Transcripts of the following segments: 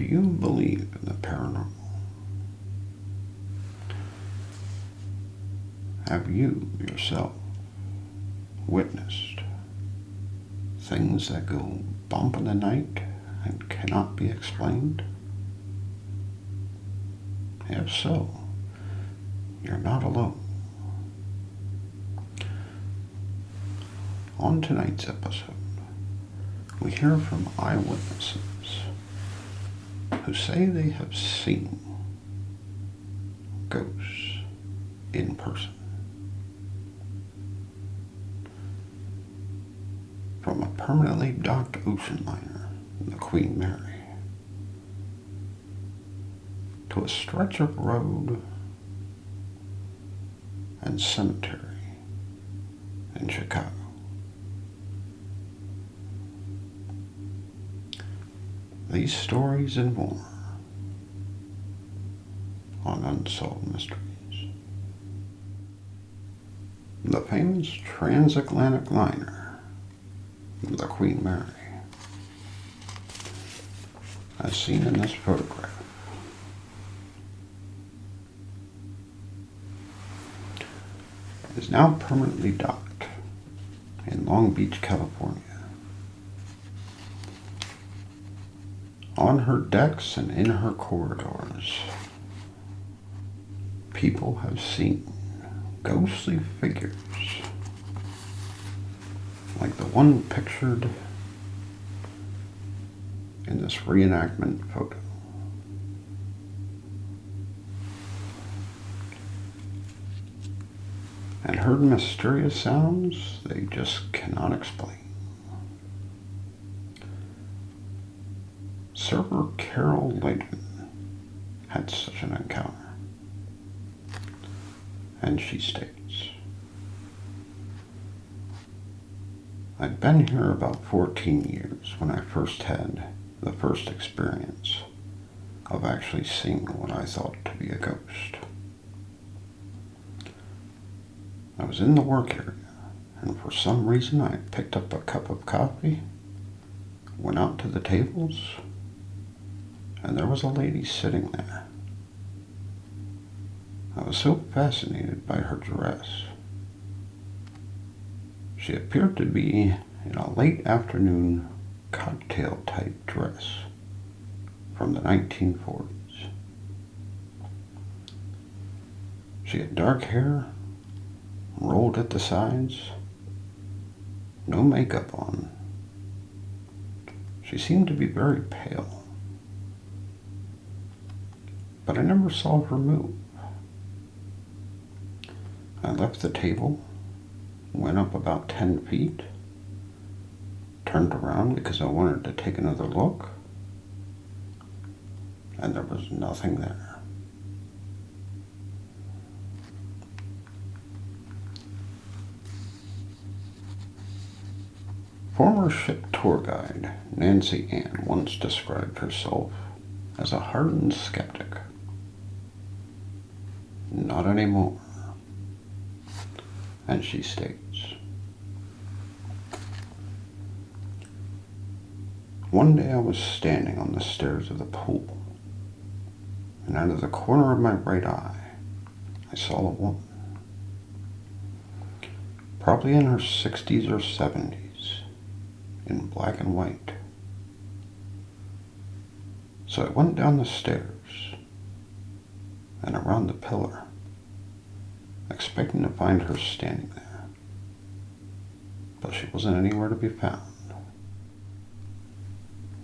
Do you believe in the paranormal? Have you yourself witnessed things that go bump in the night and cannot be explained? If so, you're not alone. On tonight's episode, we hear from eyewitnesses who say they have seen ghosts in person. From a permanently docked ocean liner, the Queen Mary, to a stretch of road and cemetery in Chicago. These stories and more on Unsolved Mysteries. The famous transatlantic liner, the Queen Mary, as seen in this photograph, is now permanently docked in Long Beach, California. On her decks and in her corridors, people have seen ghostly figures like the one pictured in this reenactment photo. And heard mysterious sounds they just cannot explain. Server Carol Layton had such an encounter, and she states, "I'd been here about 14 years when I first had the first experience of actually seeing what I thought to be a ghost. I was in the work area, and for some reason I picked up a cup of coffee, went out to the tables, and there was a lady sitting there. I was so fascinated by her dress. She appeared to be in a late afternoon cocktail type dress from the 1940s. She had dark hair, rolled at the sides, no makeup on. She seemed to be very pale, but I never saw her move. I left the table, went up about 10 feet, turned around because I wanted to take another look, and there was nothing there." Former ship tour guide Nancy Ann once described herself as a hardened skeptic. Not anymore. And she states, "One day I was standing on the stairs of the pool, and out of the corner of my right eye, I saw a woman, probably in her 60s or 70s, in black and white. So I went down the stairs and around the pillar, expecting to find her standing there, but she wasn't anywhere to be found.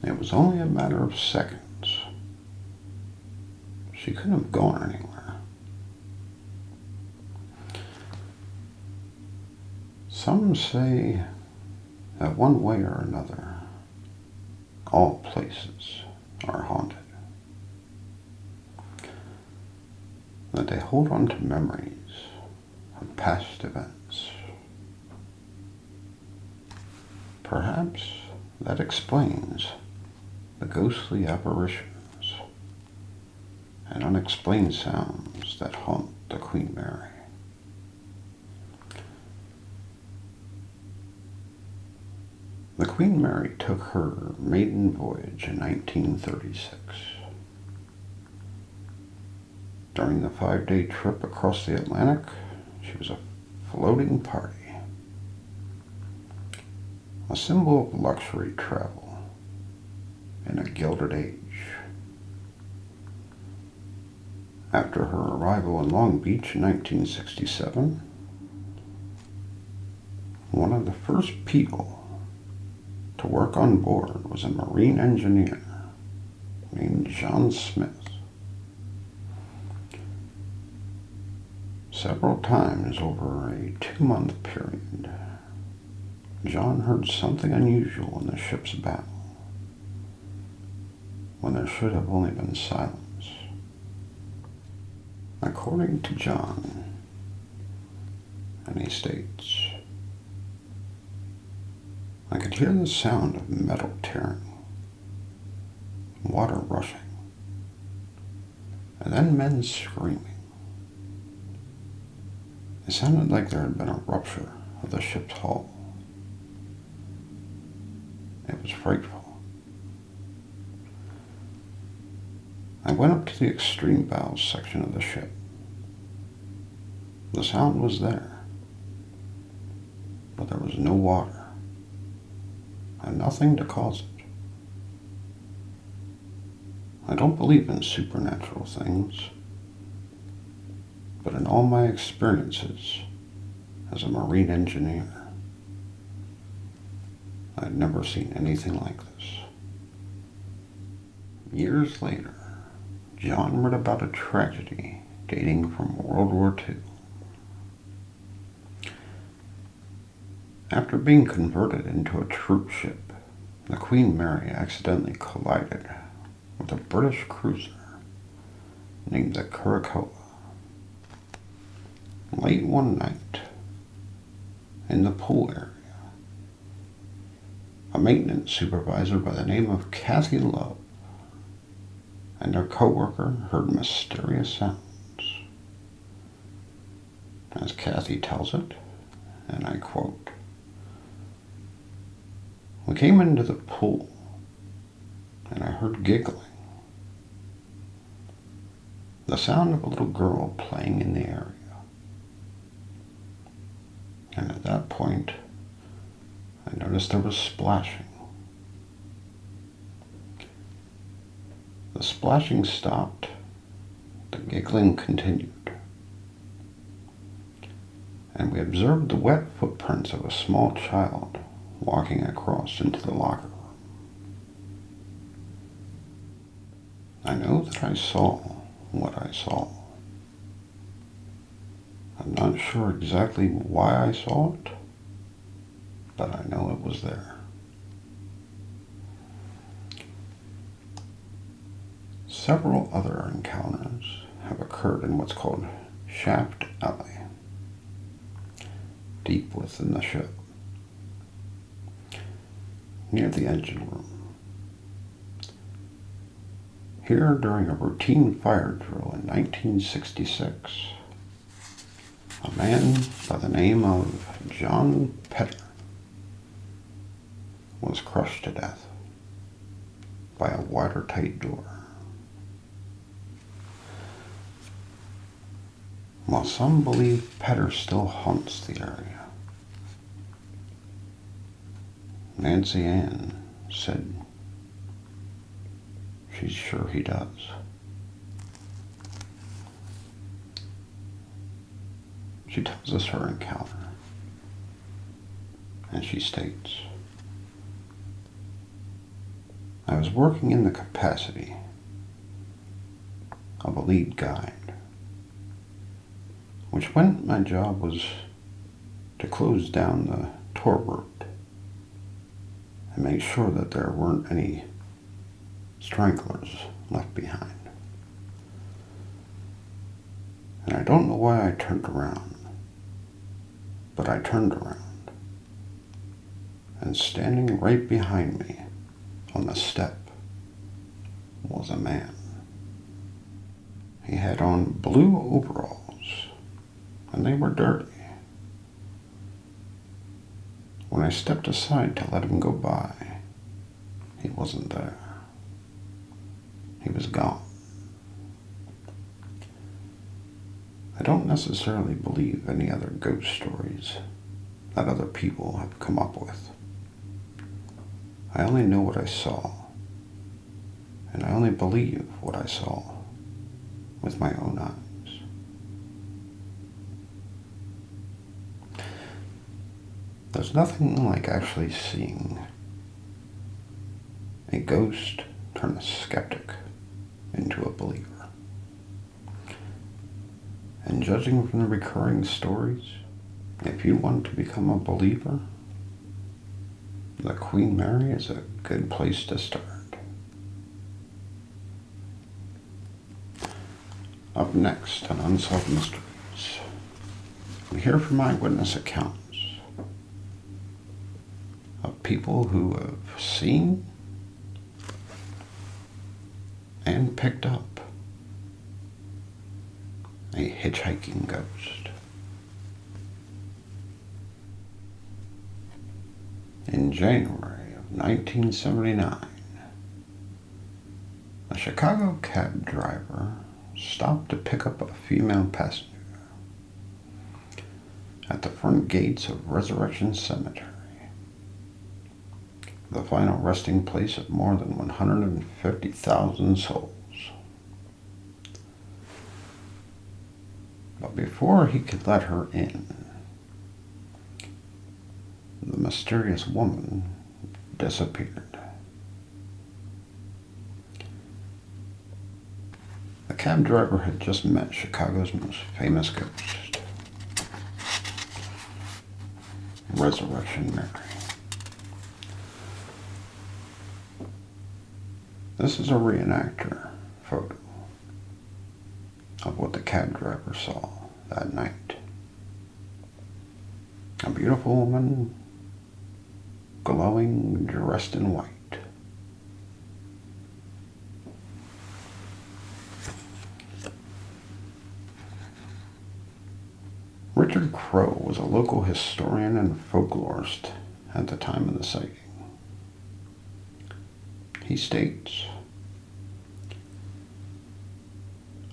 It was only a matter of seconds. She couldn't have gone anywhere. Some say that one way or another, all places are haunted. That they hold on to memories of past events. Perhaps that explains the ghostly apparitions and unexplained sounds that haunt the Queen Mary. The Queen Mary took her maiden voyage in 1936. During the 5-day trip across the Atlantic, she was a floating party, a symbol of luxury travel in a gilded age. After her arrival in Long Beach in 1967, one of the first people to work on board was a marine engineer named John Smith. Several times over a 2-month period, John heard something unusual in the ship's bow when there should have only been silence. According to John, and he states, I could hear the sound of metal tearing, water rushing, and then men screaming. It sounded like there had been a rupture of the ship's hull. It was frightful. I went up to the extreme bow section of the ship. The sound was there, but there was no water, and nothing to cause it. I don't believe in supernatural things, but in all my experiences as a marine engineer, I'd never seen anything like this. Years later, John read about a tragedy dating from World War II. After being converted into a troop ship, the Queen Mary accidentally collided with a British cruiser named the Curacoa. Late one night, in the pool area, a maintenance supervisor by the name of Kathy Love and her co-worker heard mysterious sounds. As Kathy tells it, and I quote, we came into the pool and I heard giggling. The sound of a little girl playing in the area. And at that point, I noticed there was splashing. The splashing stopped, the giggling continued, and we observed the wet footprints of a small child walking across into the locker room. I know that I saw what I saw. I'm not sure exactly why I saw it, but I know it was there. Several other encounters have occurred in what's called Shaft Alley, deep within the ship, near the engine room. Here, during a routine fire drill in 1966, a man by the name of John Petter was crushed to death by a watertight door. While some believe Petter still haunts the area, Nancy Ann said she's sure he does. She tells us her encounter, and she states, I was working in the capacity of a lead guide, which meant my job was to close down the tour route and make sure that there weren't any stragglers left behind. And I don't know why I turned around, but I turned around, and standing right behind me on the step was a man. He had on blue overalls, and they were dirty. When I stepped aside to let him go by, he wasn't there. He was gone. I don't necessarily believe any other ghost stories that other people have come up with. I only know what I saw, and I only believe what I saw with my own eyes. There's nothing like actually seeing a ghost turn a skeptic into a believer. And judging from the recurring stories, if you want to become a believer, the Queen Mary is a good place to start. Up next on Unsolved Mysteries, we hear from eyewitness accounts of people who have seen and picked up a hitchhiking ghost. In January of 1979, a Chicago cab driver stopped to pick up a female passenger at the front gates of Resurrection Cemetery, the final resting place of more than 150,000 souls. But before he could let her in, the mysterious woman disappeared. The cab driver had just met Chicago's most famous ghost, Resurrection Mary. This is a reenactor photo of what the cab driver saw that night. A beautiful woman, glowing, dressed in white. Richard Crow was a local historian and folklorist at the time of the sighting. He states,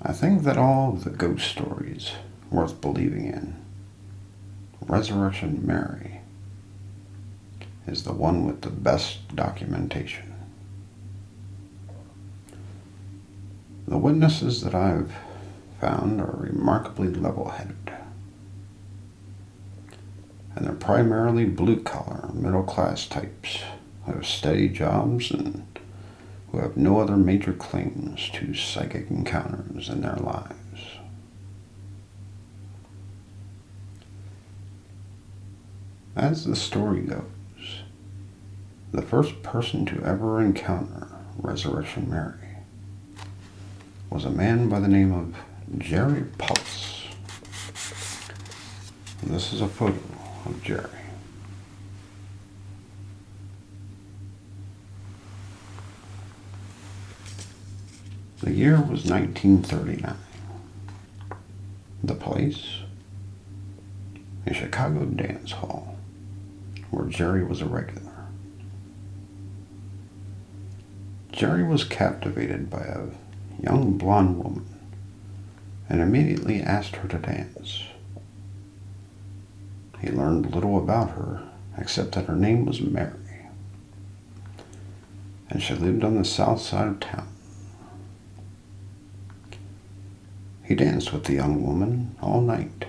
"I think that all of the ghost stories worth believing in, Resurrection Mary is the one with the best documentation. The witnesses that I've found are remarkably level-headed, and they're primarily blue-collar, middle-class types who have steady jobs and who have no other major claims to psychic encounters in their lives. As the story goes, the first person to ever encounter Resurrection Mary was a man by the name of Jerry Pulse. And this is a photo of Jerry. The year was 1939. The place? A Chicago dance hall where Jerry was a regular. Jerry was captivated by a young blonde woman and immediately asked her to dance. He learned little about her except that her name was Mary, and she lived on the south side of town. He danced with the young woman all night.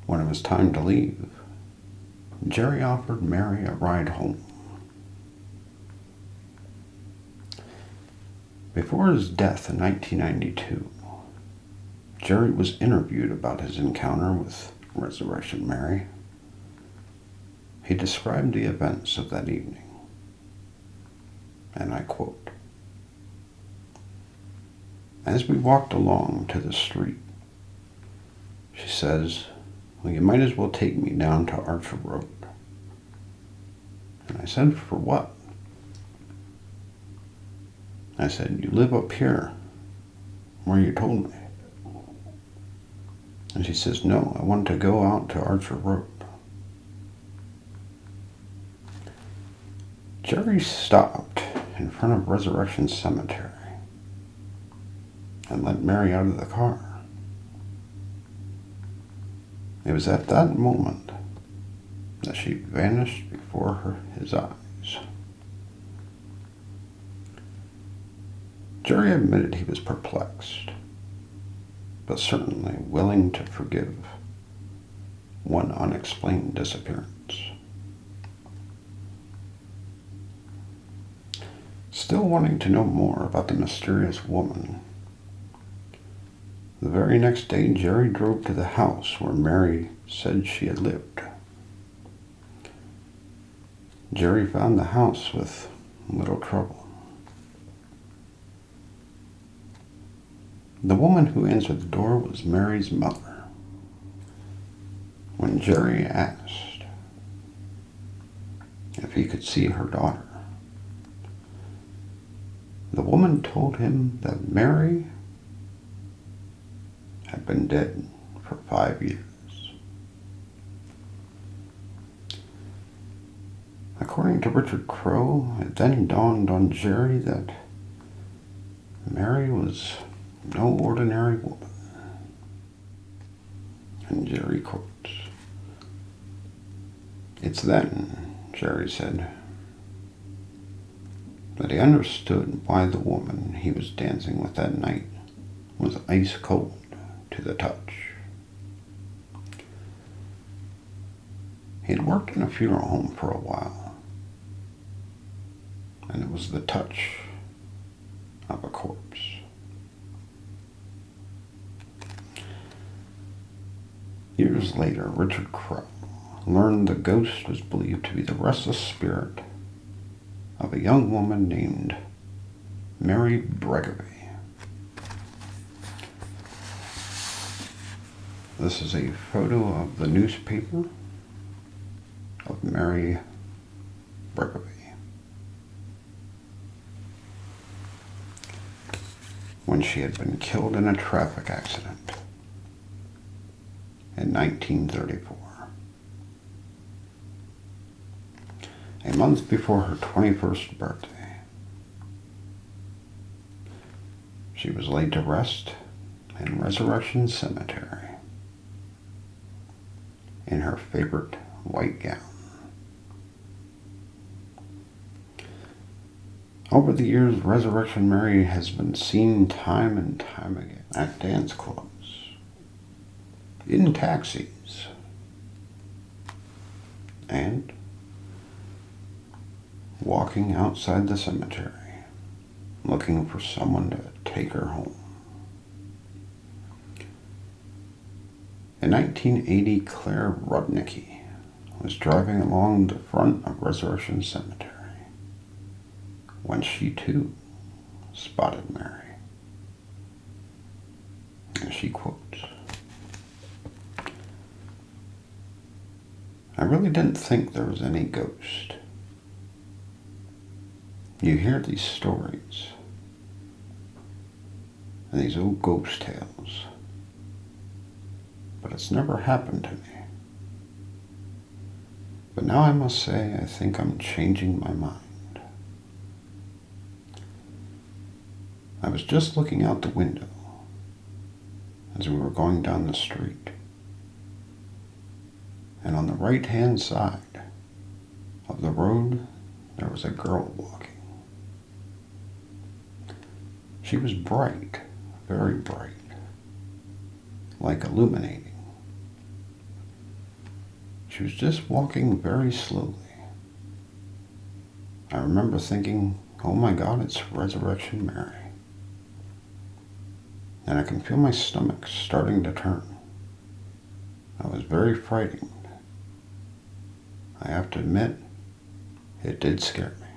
When it was time to leave, Jerry offered Mary a ride home. Before his death in 1992, Jerry was interviewed about his encounter with Resurrection Mary. He described the events of that evening, and I quote, "As we walked along to the street, she says, 'Well, you might as well take me down to Archer Road.' And I said, 'For what?' I said, 'You live up here, where you told me.' And she says, 'No, I want to go out to Archer Road.' Jerry stopped in front of Resurrection Cemetery and let Mary out of the car. It was at that moment that she vanished before his eyes. Jerry admitted he was perplexed, but certainly willing to forgive one unexplained disappearance. Still wanting to know more about the mysterious woman, the very next day Jerry drove to the house where Mary said she had lived. Jerry found the house with little trouble. The woman who answered the door was Mary's mother. When Jerry asked if he could see her daughter, the woman told him that Mary had been dead for 5 years. According to Richard Crowe, it then dawned on Jerry that Mary was no ordinary woman. And Jerry quotes, "It's then," Jerry said, "that he understood why the woman he was dancing with that night was ice cold to the touch." He had worked in a funeral home for a while, and it was the touch of a corpse. Years later, Richard Crowe learned the ghost was believed to be the restless spirit of a young woman named Mary Bregovy. This is a photo of the newspaper of Mary Bregovy. When she had been killed in a traffic accident in 1934. A month before her 21st birthday. She was laid to rest in Resurrection Cemetery in her favorite white gown. Over the years, Resurrection Mary has been seen time and time again at dance clubs, in taxis, and walking outside the cemetery, looking for someone to take her home. In 1980, Claire Rudnicki was driving along the front of Resurrection Cemetery when she too spotted Mary. And she quotes, "I really didn't think there was any ghost. You hear these stories and these old ghost tales, but it's never happened to me. But now I must say I think I'm changing my mind. I was just looking out the window as we were going down the street, and on the right-hand side of the road there was a girl walking. She was bright, very bright, like illuminating. She was just walking very slowly. I remember thinking, oh my God, it's Resurrection Mary. And I can feel my stomach starting to turn. I was very frightened. I have to admit, it did scare me."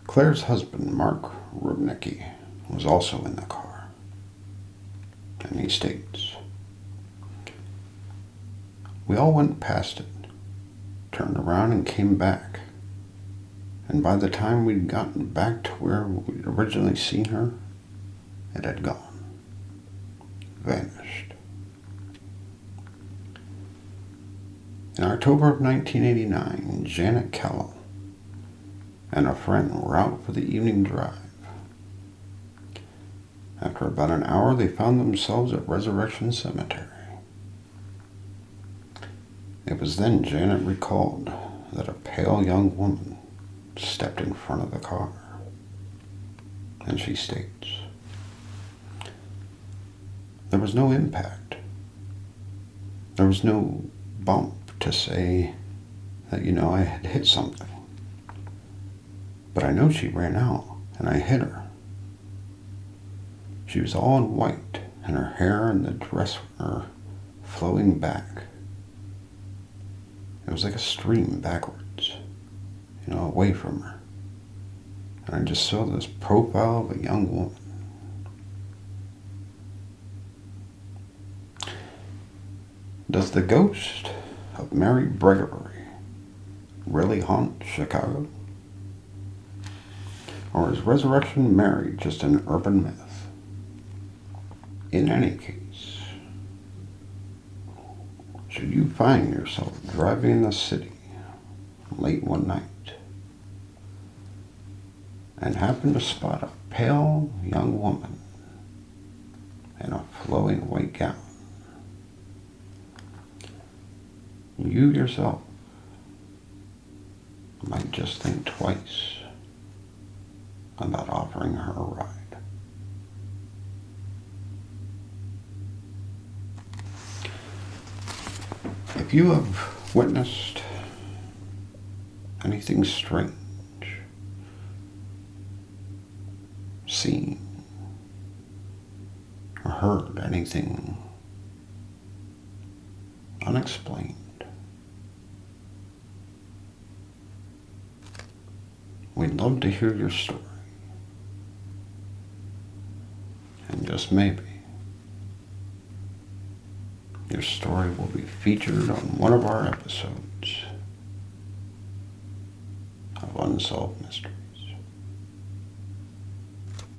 Claire's husband, Mark Rudnicki, was also in the car. And he states, "We all went past it, turned around and came back. And by the time we'd gotten back to where we'd originally seen her, it had gone. Vanished. In In October of 1989, Janet Kellogg and a friend were out for the evening drive. After about an hour, they found themselves at Resurrection Cemetery. It was then Janet recalled that a pale young woman stepped in front of the car. And she states, "There was no impact. There was no bump to say that, I had hit something. But I know she ran out, and I hit her. She was all in white, and her hair and the dress were flowing back. It was like a stream backwards, away from her. And I just saw this profile of a young woman." Does the ghost of Mary Gregory really haunt Chicago? Or is Resurrection Mary just an urban myth? In any case, should you find yourself driving in the city late one night and happen to spot a pale young woman in a flowing white gown, you yourself might just think twice about offering her a ride. If you have witnessed anything strange, seen, or heard anything unexplained, we'd love to hear your story. And just maybe, your story will be featured on one of our episodes of Unsolved Mysteries.